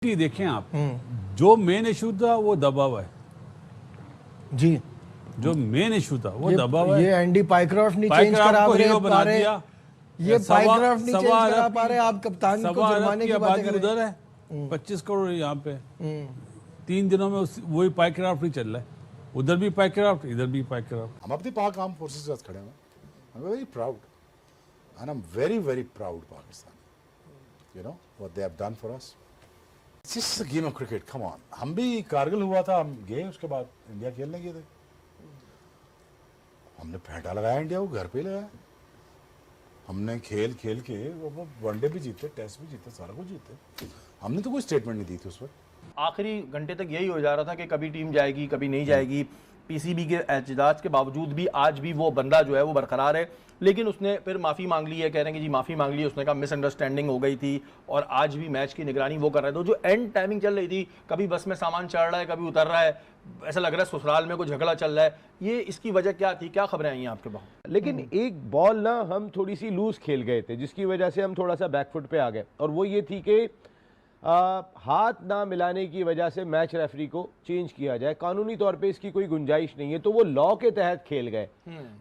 कि देखें आप, जो मेन इशू था वो दबा हुआ है जी। जो मेन इशू था वो दबा हुआ है। ये एंडी पाइक्रॉफ्ट नहीं चेंज पाइक्रॉफ्ट करा को हीरो पा बना रहे, दिया। ये पाइक्रॉफ्ट नहीं चेंज सवा करा अरब पा रहे, आप कप्तान को जुर्माने की बातें कर रहे उधर है 25 करोड़ यहाँ पे 3 दिनों में वही पाइक्रॉफ्ट ही चल रहा है। उधर भी पाइक्रॉफ्ट, इधर भी पाइक्रॉफ्ट। हम अपनी पाक आर्म फोर्सेस के साथ खड़े हैं। I am very proud and I am very very proud Pakistan, you know what they have done for us. It's just a game of cricket, come on. हम भी कारगिल हुआ था, हम गए, उसके बाद इंडिया खेलने गए थे, हमने फेंटा लगाया इंडिया को, घर पे लगाया। हमने खेल खेल के वो वनडे भी जीते, टेस्ट भी जीते, सारा कुछ जीते। हमने तो कोई स्टेटमेंट नहीं दी थी उस वक्त। आखिरी घंटे तक यही हो जा रहा था कि कभी टीम जाएगी कभी नहीं जाएगी। पीसीबी के एहतजाज के बावजूद भी आज भी वो बंदा जो है वो बरकरार है, लेकिन उसने फिर माफ़ी मांग ली है। कह रहे हैं कि जी माफ़ी मांग ली, उसने कहा मिसअंडरस्टैंडिंग हो गई थी और आज भी मैच की निगरानी वो कर रहे थे। तो जो एंड टाइमिंग चल रही थी, कभी बस में सामान चढ़ रहा है कभी उतर रहा है, ऐसा लग रहा है ससुराल में कोई झगड़ा चल रहा है। ये इसकी वजह क्या थी, क्या खबरें आई हैं आपके पास? लेकिन एक बॉल ना हम थोड़ी सी लूज खेल गए थे, जिसकी वजह से हम थोड़ा सा बैकफुट पे आ गए, और वो ये थी कि हाथ ना मिलाने की वजह से मैच रेफरी को चेंज किया जाए। कानूनी तौर पे इसकी कोई गुंजाइश नहीं है, तो वो लॉ के तहत खेल गए।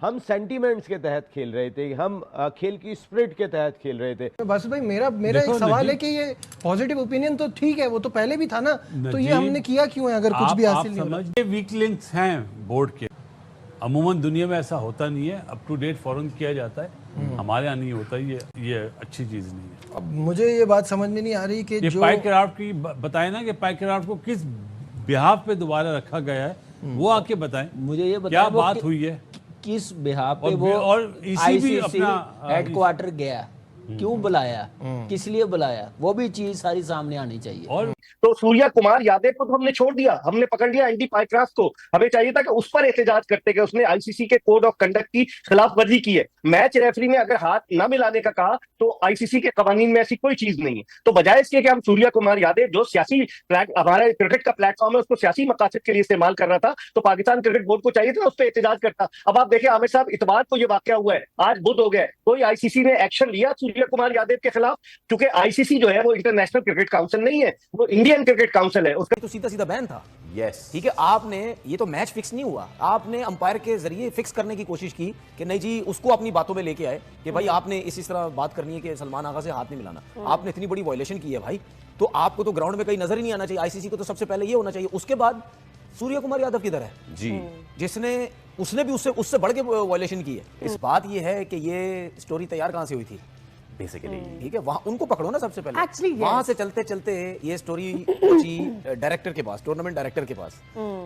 हम सेंटीमेंट्स के तहत खेल रहे थे, हम खेल की स्पिरिट के तहत खेल रहे थे। बस भाई मेरा एक सवाल है कि ये पॉजिटिव ओपिनियन तो ठीक है, वो तो पहले भी था ना, तो ये हमने किया क्यों है अगर कुछ भी हासिल नहीं हो रहा? वीक लिंक्स हैं बोर्ड के, अमूमन दुनिया में ऐसा होता नहीं है, अप टू डेट फॉरन किया जाता है। हमारे यहाँ नहीं होता, ये अच्छी चीज नहीं है। अब मुझे ये बात समझ में नहीं आ रही कि ये जो पाइक्रॉफ्ट की बताए ना कि पाइक्रॉफ्ट को किस बिहाफ पे दोबारा रखा गया है, वो आके बताएं। मुझे ये क्या बताएं बात हुई है, किस बिहाफ पे और वो और इसी भी अपना हेडक्वार्टर गया, क्यों बुलाया, किस लिए बुलाया, वो भी चीज सारी सामने आनी चाहिए। और तो सूर्या कुमार यादव को तो हमने छोड़ दिया, हमने पकड़ लिया एंडी पाइक्रॉफ्ट को। हमें चाहिए था कि उस पर एहतजाज करते कि उसने आईसीसी के कोड ऑफ कंडक्ट की खिलाफवर्जी की है। मैच रेफरी ने अगर हाथ न मिलाने का कहा तो आईसीसी के कवानीन में ऐसी कोई चीज नहीं है। तो बजाय इसके कि हम सूर्या कुमार यादव जो सियासी हमारे क्रिकेट का प्लेटफॉर्म है उसको सियासी मकासद के लिए इस्तेमाल कर रहा था, तो पाकिस्तान क्रिकेट बोर्ड को चाहिए था उस पर एहतजाज करता। अब आप देखिए आमिर साहब, इतवार को ये वाकया हुआ है, आज बुध हो गया, कोई आईसीसी ने एक्शन लिया सूर्या कुमार यादव के खिलाफ? क्योंकि आईसीसी जो है वो इंटरनेशनल क्रिकेट काउंसिल नहीं है, वो इंडियन क्रिकेट काउंसिल है। उसका तो सीधा सीधा बैन था। यस, ठीक है। आपने ये तो मैच फिक्स नहीं हुआ, आपने अंपायर के जरिए फिक्स करने की कोशिश की कि नहीं जी, उसको अपनी बातों में लेके आए कि भाई आपने इस तरह बात करनी है कि सलमान आगा से हाथ नहीं मिलाना। आपने इतनी बड़ी वायलेशन की है भाई, तो आपको तो ग्राउंड में कहीं नजर ही नहीं आना चाहिए। आईसीसी को तो सबसे पहले ये होना चाहिए। उसके बाद सूर्य कुमार यादव किधर है जी, जिसने उसने भी उससे बढ़ के वायलेशन की है। इस बात ये है कि ये स्टोरी तैयार कहां से हुई थी बेसिकली, ठीक है, वहां उनको पकड़ो ना सबसे पहले। Actually, yes. वहां से चलते चलते ये स्टोरी पहुंची डायरेक्टर के पास, टूर्नामेंट डायरेक्टर के पास।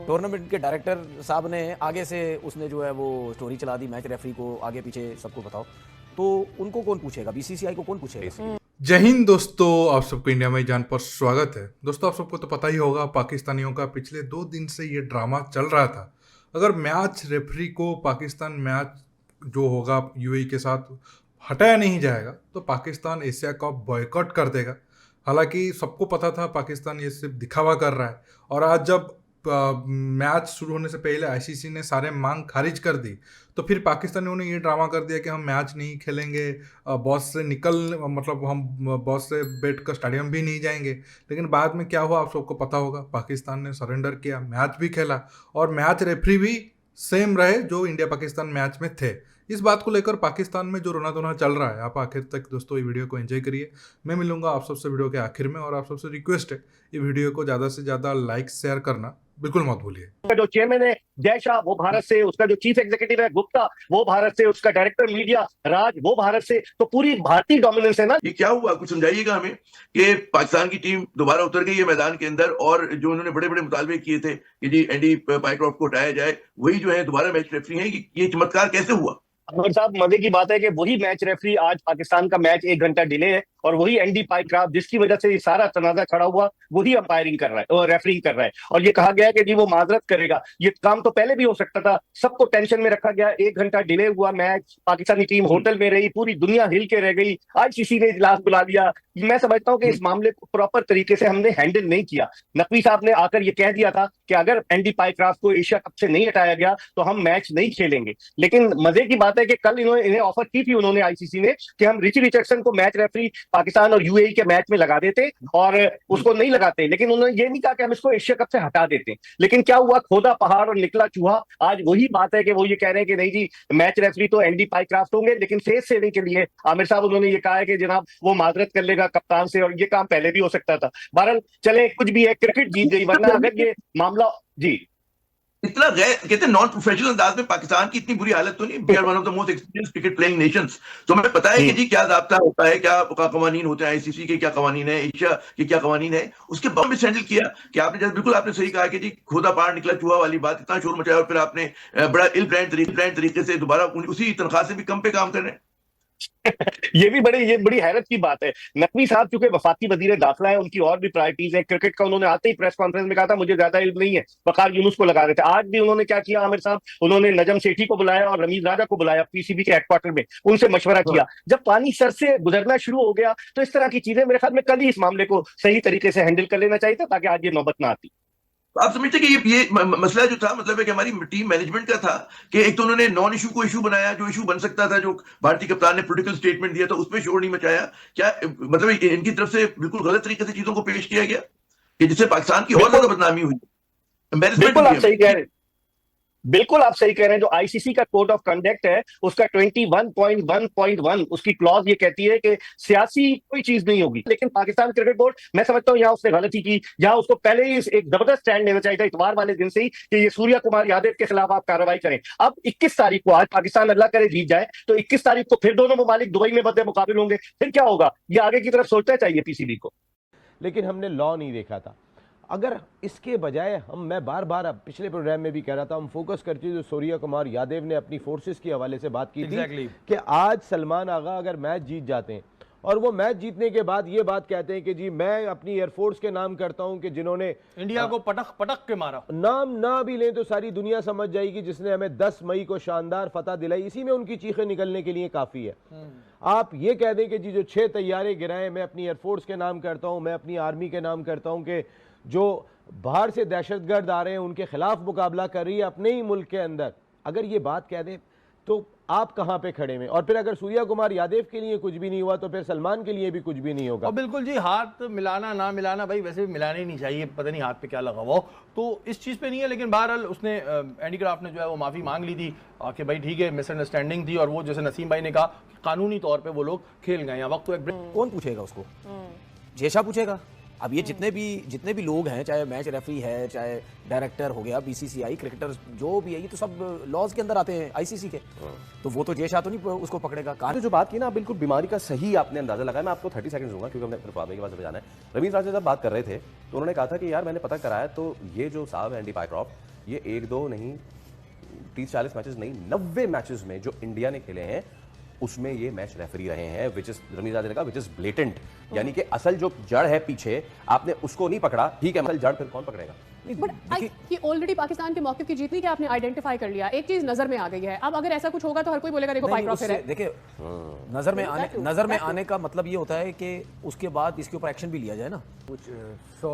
टूर्नामेंट के डायरेक्टर साहब ने आगे से उसने जो है वो स्टोरी चला दी, मैच रेफरी को आगे पीछे सबको बताओ, तो उनको कौन पूछेगा, बीसीसीआई को कौन पूछेगा? जय हिंद दोस्तों, आप सबको इंडिया में जान पर स्वागत है। दोस्तों आप सबको तो पता ही होगा, पाकिस्तानियों का पिछले 2 दिन से ये ड्रामा चल रहा था। अगर मैच रेफरी को पाकिस्तान मैच जो होगा यूएई के साथ हटाया नहीं जाएगा तो पाकिस्तान एशिया कप बॉयकॉट कर देगा। हालांकि सबको पता था पाकिस्तान ये सिर्फ दिखावा कर रहा है, और आज जब मैच शुरू होने से पहले आईसीसी ने सारे मांग खारिज कर दी, तो फिर पाकिस्तानियों ने ये ड्रामा कर दिया कि हम मैच नहीं खेलेंगे, बॉस से मतलब हम बॉस से बैठ कर स्टेडियम भी नहीं जाएंगे। लेकिन बाद में क्या हुआ आप सबको पता होगा, पाकिस्तान ने सरेंडर किया, मैच भी खेला, और मैच रेफरी भी सेम रहे जो इंडिया पाकिस्तान मैच में थे। इस बात को लेकर पाकिस्तान में जो रोना धोना चल रहा है, आप आखिर तक दोस्तों ये वीडियो को एंजॉय करिए। मैं मिलूंगा आप सबसे वीडियो के आखिर में, और आप सबसे रिक्वेस्ट है ये वीडियो को ज़्यादा से ज़्यादा लाइक शेयर करना बिल्कुल मत भूलिए। जो चेयरमैन है जय शाह वो भारत से, उसका जो चीफ एग्जीक्यूटिव है गुप्ता वो भारत से, उसका डायरेक्टर मीडिया राज वो भारत से, तो पूरी भारतीय डोमिनेंस है ना। ये क्या हुआ, कुछ समझाइएगा हमें कि पाकिस्तान की टीम दोबारा उतर गई है मैदान के अंदर, और जो उन्होंने बड़े बड़े मुतालबे किए थे कि जी एंडी पाइक्रॉफ्ट को हटाया जाए, वही जो है दोबारा मैच रेफरी है। ये चमत्कार कैसे हुआ? अमर साहब, मजे की बात है कि वही मैच रेफरी, आज पाकिस्तान का मैच 1 घंटा डिले है, और वही एंडी पाइक्रॉफ्ट जिसकी वजह से ये सारा तनाजा खड़ा हुआ, वही अंपायरिंग कर रहा है और रेफरिंग कर रहा है। और ये कहा गया है कि जी वो माजरत करेगा। ये काम तो पहले भी हो सकता था, सबको टेंशन में रखा गया। 1 घंटा डिले हुआ मैच, पाकिस्तानी टीम होटल में रही, पूरी दुनिया हिल के रह गई, आईसीसी ने इजलास बुला लिया। मैं समझता हूं कि इस मामले को प्रॉपर तरीके से हमने हैंडल नहीं किया। नकवी साहब ने आकर ये कह दिया था कि अगर एंडी पाइक्रॉफ्ट को एशिया कप से नहीं हटाया गया तो हम मैच नहीं खेलेंगे। लेकिन मजे की बात है कि कल इन्हें ऑफर की थी उन्होंने, आईसीसी ने, कि हम रिची रिचर्डसन को मैच रेफरी पाकिस्तान और यूएई के मैच में लगा देते और उसको नहीं लगाते, लेकिन उन्होंने ये नहीं कहा कि हम इसको एशिया कप से हटा देते। लेकिन क्या हुआ, खोदा पहाड़ और निकला चूहा। आज वही बात है कि वो ये कह रहे हैं कि नहीं जी मैच रेफरी तो एंडी पाइक्राफ्ट होंगे, लेकिन फेस सेविंग के लिए आमिर साहब उन्होंने ये कहा है कि जनाब वो माजरत कर लेगा कप्तान से, और ये काम पहले भी हो सकता था। बहरहाल चले, कुछ भी है, क्रिकेट जीत गई, वरना अगर ये मामला जी इतना गैर कहते हैं नॉन प्रोफेशनल अंदाज में पाकिस्तान की इतनी बुरी हालत तो नहीं। We are one of the most experience cricket playing nations, तो हमें पता है कि जी क्या ज़ाब्ता होता है, क्या कवानीन होते हैं, आईसीसी के क्या कवानीन है, एशिया के क्या कवानीन है। उसके बाद में हैंडल किया कि आपने जैसे बिल्कुल आपने सही कहा कि जी खोदा पहाड़ निकला चूहा वाली बात, इतना शोर मचाया और फिर आपने बड़ा इल ब्रांड तरीके से दोबारा उसी तनख्वाह से भी कम पे काम कर रहे हैं। ये बड़ी हैरत की बात है। नकवी साहब चूंकि वफाकी वजीर दाखिला है, उनकी और भी प्रायोरिटीज है। क्रिकेट का उन्होंने आते ही प्रेस कॉन्फ्रेंस में कहा था मुझे ज्यादा इल्म नहीं है, वकार यूनुस को लगा रहे थे। आज भी उन्होंने क्या किया आमिर साहब, उन्होंने नजम सेठी को बुलाया और रमीज राजा को बुलाया पीसीबी के हेडक्वार्टर में, उनसे मशवरा किया। जब पानी सर से गुजरना शुरू हो गया तो इस तरह की चीजें मेरे ख्याल में कल ही इस मामले को सही तरीके से हैंडल कर लेना चाहिए था, ताकि आज ये नौबत ना आती। आप समझते कि ये मसला जो था, मतलब है कि हमारी टीम मैनेजमेंट का था कि एक तो उन्होंने नॉन इशू को इशू बनाया, जो इशू बन सकता था, जो भारतीय कप्तान ने पॉलिटिकल स्टेटमेंट दिया था उसमें शोर नहीं मचाया। क्या मतलब इनकी तरफ से बिल्कुल गलत तरीके से चीजों को पेश किया गया कि जिससे पाकिस्तान की और ज्यादा बदनामी हुई। बिल्कुल आप सही कह रहे हैं, बिल्कुल आप सही कह रहे हैं। जो आईसीसी का कोड ऑफ कंडक्ट है उसका 21.1.1 उसकी क्लॉज ये कहती है कि सियासी कोई चीज नहीं होगी। लेकिन पाकिस्तान क्रिकेट बोर्ड, मैं समझता हूं यहाँ उसने गलती की, जहां उसको पहले ही एक जबरदस्त स्टैंड लेना चाहिए था इतवार वाले दिन से ही कि ये सूर्या कुमार यादव के खिलाफ आप कार्रवाई करें। अब 21 तारीख को, आज पाकिस्तान अल्लाह करे जीत जाए तो 21 तारीख को फिर दोनों ममालिक दुबई में बदले मुकाबिल होंगे, फिर क्या होगा, ये आगे की तरफ सोचना चाहिए पीसीबी को। लेकिन हमने लॉ नहीं देखा था। अगर इसके बजाय मैं बार बार पिछले प्रोग्राम में भी कह रहा था, हम फोकस करते जो सूर्या कुमार यादव ने अपनी फोर्सेस के हवाले से बात की थी कि आज सलमान आगा अगर मैच जीत जाते हैं और वो मैच जीतने के बाद ये बात कहते हैं कि जी मैं अपनी एयरफोर्स के नाम करता हूं कि जिन्होंने इंडिया को पटक पटक के मारा, नाम ना भी लें तो सारी दुनिया समझ जाएगी जिसने हमें 10 मई को शानदार फतह दिलाई, इसी में उनकी चीखें निकलने के लिए काफी है। आप ये कह दें कि जी जो 6 तैयारे गिराए मैं अपनी एयरफोर्स के नाम करता हूं, मैं अपनी आर्मी के नाम करता हूं, कि जो बाहर से दहशतगर्द आ रहे हैं उनके खिलाफ मुकाबला कर रही है अपने ही मुल्क के अंदर, अगर ये बात कह दें तो आप कहां पे खड़े हैं? और फिर अगर सूर्या कुमार यादव के लिए कुछ भी नहीं हुआ तो फिर सलमान के लिए भी कुछ भी नहीं होगा। और बिल्कुल जी, हाथ मिलाना ना मिलाना भाई वैसे भी मिलाना ही नहीं चाहिए, पता नहीं हाथ पे क्या लगा हुआ हो, तो इस चीज पे नहीं है। लेकिन बहरहाल उसने एंडी क्राफ्ट ने जो है वो माफी मांग ली थी कि भाई ठीक है मिसअंडरस्टैंडिंग थी, और वो जैसे नसीम भाई ने कहा कानूनी तौर पर वो लोग खेल गए। यहाँ वक्त तो एक कौन पूछेगा उसको? जेशा पूछेगा। अब ये जितने भी लोग हैं, चाहे मैच रेफरी है, चाहे डायरेक्टर हो गया, बीसीसीआई, क्रिकेटर जो भी है, ये तो सब लॉज के अंदर आते हैं आईसीसी के, तो वो तो जेशा तो नहीं उसको पकड़ेगा। तो जो बात की ना, बिल्कुल बीमारी का सही आपने अंदाजा लगाया। मैं आपको 30 सेकंड दूंगा क्योंकि हमने फिर के पास जाना है। रमीज राजा जब बात कर रहे थे तो उन्होंने कहा था कि यार मैंने पता कराया तो ये जो साहब है एंडी पाइक्रॉफ्ट, ये 1-2 नहीं 30-40 मैचेस नहीं 90 मैचेस में जो इंडिया ने खेले हैं उसमें ये मैच रेफरी रहे हैं, विच इज रमीज राजा ने कहा विच इज ब्लेटेंट, यानी कि असल जो जड़ है पीछे आपने उसको नहीं पकड़ा। ठीक है, असल जड़ फिर कौन पकड़ेगा? बट ये ऑलरेडी पाकिस्तान के मौके की जीत नहीं कि आपने आइडेंटिफाई कर लिया, एक चीज नजर में आ गई है। अब अगर ऐसा कुछ होगा तो हर कोई बोलेगा देखो पाइक्रॉफ्ट है। देखिए नजर में आने का मतलब ये होता है कि उसके बाद इसके ऊपर एक्शन भी लिया जाए ना। कुछ 100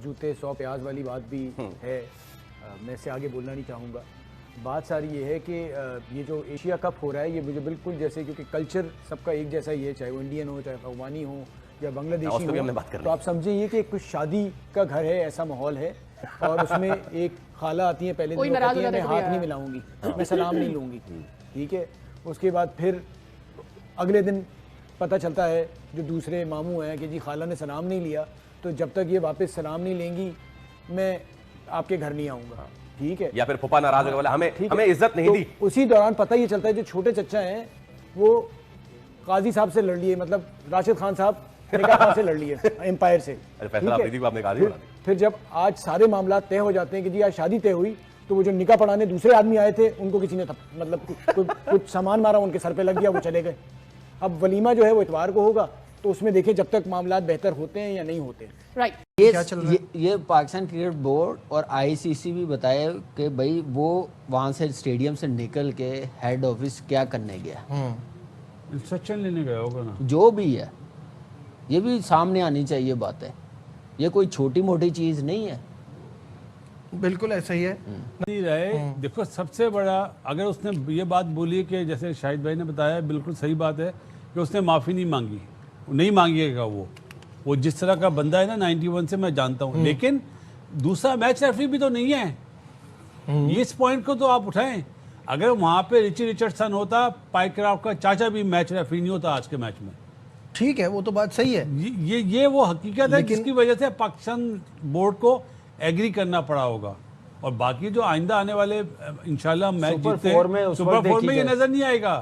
जूते 100 प्याज वाली बात भी है, मैं इससे आगे बोलना नहीं चाहूँगा। बात सारी ये है कि ये जो एशिया कप हो रहा है ये मुझे बिल्कुल जैसे, क्योंकि कल्चर सबका एक जैसा ही है, चाहे वो इंडियन हो, चाहे अफगानी हो या बांग्लादेशी हो, तो आप समझिए कि कुछ शादी का घर है, ऐसा माहौल है, और उसमें एक खाला आती है, पहले दिन कहती है मैं हाथ नहीं मिलाऊंगी, मैं सलाम नहीं लूँगी, ठीक है। उसके बाद फिर अगले दिन पता चलता है जो दूसरे मामू हैं कि जी खाला ने सलाम नहीं लिया, तो जब तक ये वापस सलाम नहीं लेंगी मैं आपके घर नहीं आऊँगा, ठीक है। या फिर फुफा नाराज होगा, हमें इज्जत नहीं दी। उसी दौरान पता ये चलता है जो छोटे चचा हैं वो काजी साहब से लड़ लिए, मतलब राशिद खान साहब निकाह खान से लड़ लिए एम्पायर से। फिर जब आज सारे मामला तय हो जाते हैं कि जी आज शादी तय हुई, तो वो जो निकाह पढ़ाने दूसरे आदमी आए थे उनको किसी ने मतलब कुछ सामान मारा, उनके सर पे लग गया, वो चले गए। अब वलीमा जो है वो इतवार को होगा, तो उसमें देखिए जब तक मामला बेहतर होते हैं या नहीं होते हैं। राइट, ये पाकिस्तान क्रिकेट बोर्ड और आईसीसी भी बताए कि भाई वो वहां से स्टेडियम से निकल के हेड ऑफिस क्या करने गया, इंस्ट्रक्शन लेने गया होगा ना, जो भी है ये भी सामने आनी चाहिए बात है, ये कोई छोटी मोटी चीज नहीं है। बिल्कुल ऐसा ही है। नहीं रहे, देखो सबसे बड़ा अगर उसने ये बात बोली कि जैसे शाहिद भाई ने बताया, बिल्कुल सही बात है कि उसने माफ़ी नहीं मांगी, नहीं मांगेगा वो जिस तरह का बंदा है ना 91 से मैं जानता हूँ। लेकिन दूसरा मैच रेफरी भी तो नहीं है, इस पॉइंट को तो आप उठाएं। अगर वहां पे रिची रिचर्डसन होता, पाइक्राफ्ट का चाचा भी मैच रेफरी नहीं होता आज के मैच में। ठीक है, वो तो बात सही है। ये वो हकीकत है जिसकी वजह से पाकिस्तान बोर्ड को एग्री करना पड़ा होगा। और बाकी जो आइंदा आने वाले इंशाल्लाह मैच जीतते सुपर 4 में ये नजर नहीं आएगा।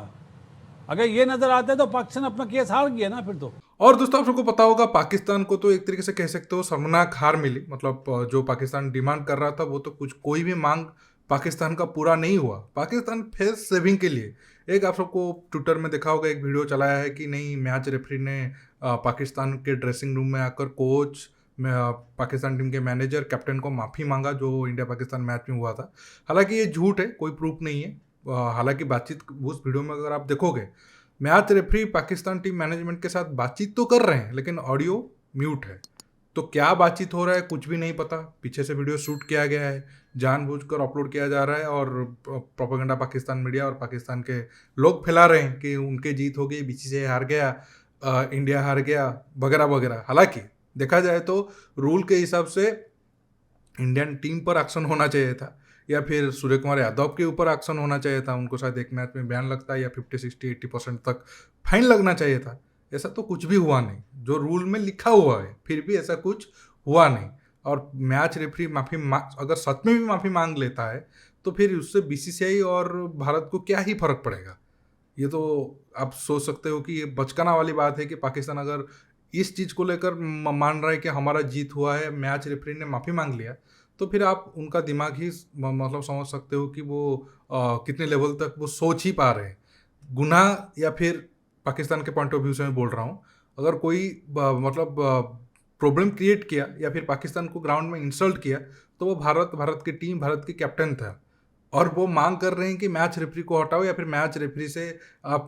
अगर ये नजर आता है तो पाकिस्तान अपना केस हार गया ना फिर तो। और दोस्तों आप सबको पता होगा पाकिस्तान को तो एक तरीके से कह सकते हो शर्मनाक हार मिली। मतलब जो पाकिस्तान डिमांड कर रहा था वो तो कोई भी मांग पाकिस्तान का पूरा नहीं हुआ। पाकिस्तान फेस सेविंग के लिए एक आप सबको ट्विटर में देखा होगा एक वीडियो चलाया है कि नहीं मैच रेफरी ने पाकिस्तान के ड्रेसिंग रूम में आकर कोच पाकिस्तान टीम के मैनेजर कैप्टन को माफ़ी मांगा जो इंडिया पाकिस्तान मैच में हुआ था। हालांकि ये झूठ है, कोई प्रूफ नहीं है। हालांकि बातचीत उस वीडियो में अगर आप देखोगे match referee Pakistan team management के साथ बातचीत तो कर रहे हैं लेकिन ऑडियो म्यूट है। तो क्या बातचीत हो रहा है कुछ भी नहीं पता। पीछे से वीडियो शूट किया गया है, जानबूझकर अपलोड किया जा रहा है और प्रोपेगेंडा पाकिस्तान मीडिया और पाकिस्तान के लोग फैला रहे हैं कि उनके जीत हो गई, बीसीसीआई हार गया, इंडिया हार गया वगैरह वगैरह। हालांकि देखा जाए तो रूल के हिसाब से इंडियन टीम पर एक्शन होना चाहिए था या फिर सूर्य कुमार यादव के ऊपर एक्शन होना चाहिए था। उनको शायद एक मैच में बैन लगता है या 50, 60, 80% तक फाइन लगना चाहिए था। ऐसा तो कुछ भी हुआ नहीं जो रूल में लिखा हुआ है, फिर भी ऐसा कुछ हुआ नहीं। और मैच रेफरी अगर सच में भी माफ़ी मांग लेता है तो फिर उससे बीसीसीआई और भारत को क्या ही फर्क पड़ेगा। ये तो आप सोच सकते हो कि ये बचकाना वाली बात है कि पाकिस्तान अगर इस चीज़ को लेकर मान रहा है कि हमारा जीत हुआ है, मैच रेफरी ने माफ़ी मांग लिया, तो फिर आप उनका दिमाग ही मतलब समझ सकते हो कि वो कितने लेवल तक वो सोच ही पा रहे हैं। गुनाह या फिर पाकिस्तान के पॉइंट ऑफ व्यू से मैं बोल रहा हूँ, अगर कोई मतलब प्रॉब्लम क्रिएट किया या फिर पाकिस्तान को ग्राउंड में इंसल्ट किया तो वो भारत की टीम, भारत के कैप्टन था और वो मांग कर रहे हैं कि मैच रेफरी को हटाओ या फिर मैच रेफरी से आप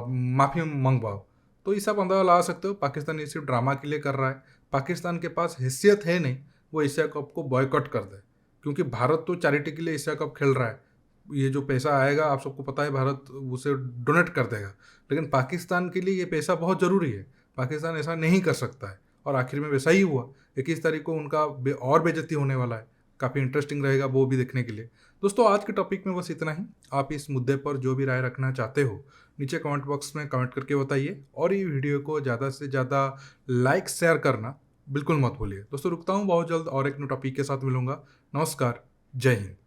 माफ़ी मंगवाओ। तो ये सब अंदाजा लगा सकते हो पाकिस्तान ये सिर्फ ड्रामा के लिए कर रहा है। पाकिस्तान के पास हैसियत है नहीं वो एशिया कप को बॉयकॉट कर दे, क्योंकि भारत तो चैरिटी के लिए एशिया कप खेल रहा है। ये जो पैसा आएगा आप सबको पता है भारत उसे डोनेट कर देगा, लेकिन पाकिस्तान के लिए ये पैसा बहुत ज़रूरी है। पाकिस्तान ऐसा नहीं कर सकता है और आखिर में वैसा ही हुआ। 21 तारीख को उनका और बेइज्जती होने वाला है, काफ़ी इंटरेस्टिंग रहेगा वो भी देखने के लिए। दोस्तों आज के टॉपिक में बस इतना ही। आप इस मुद्दे पर जो भी राय रखना चाहते हो नीचे कमेंट बॉक्स में कमेंट करके बताइए और ये वीडियो को ज़्यादा से ज़्यादा लाइक शेयर करना बिल्कुल मत भूलिए। दोस्तों रुकता हूँ, बहुत जल्द और एक न्यू टॉपिक के साथ मिलूंगा। नमस्कार, जय हिंद।